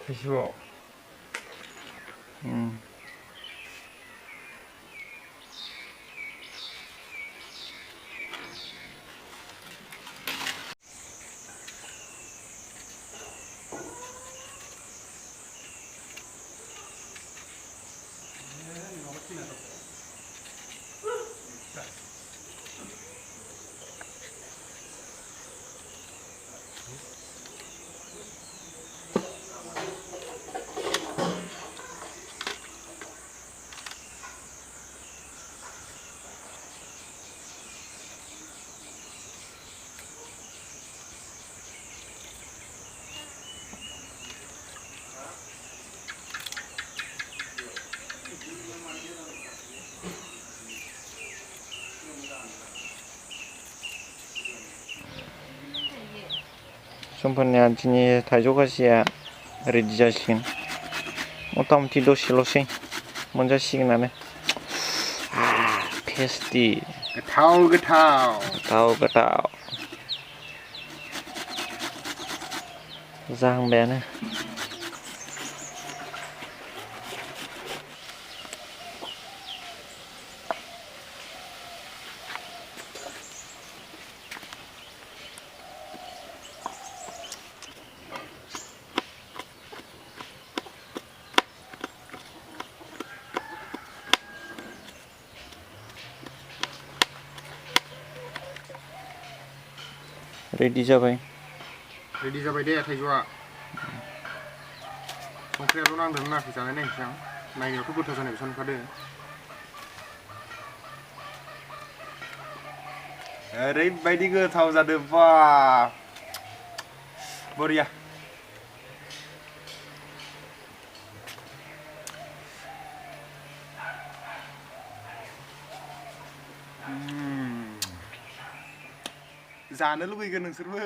태시워. समफोरनिया दिनै थाइजौ खाजिया रेडि जासिगोन मथा मथि दसेल'सै मोनजासिगोनानो टेस्टि गोथाव जाहांबायानो रेडि जाबाय दे थाइजौआ संख्रियाल' नांदोंना नाङाखै जानाय नायनोसै आं नायनायावथ' गोथाव जानाय बायदि नुखादों ओरैबायदि गोथाव जादों बा बरिया जानो लुगैगोन नोंसोरबो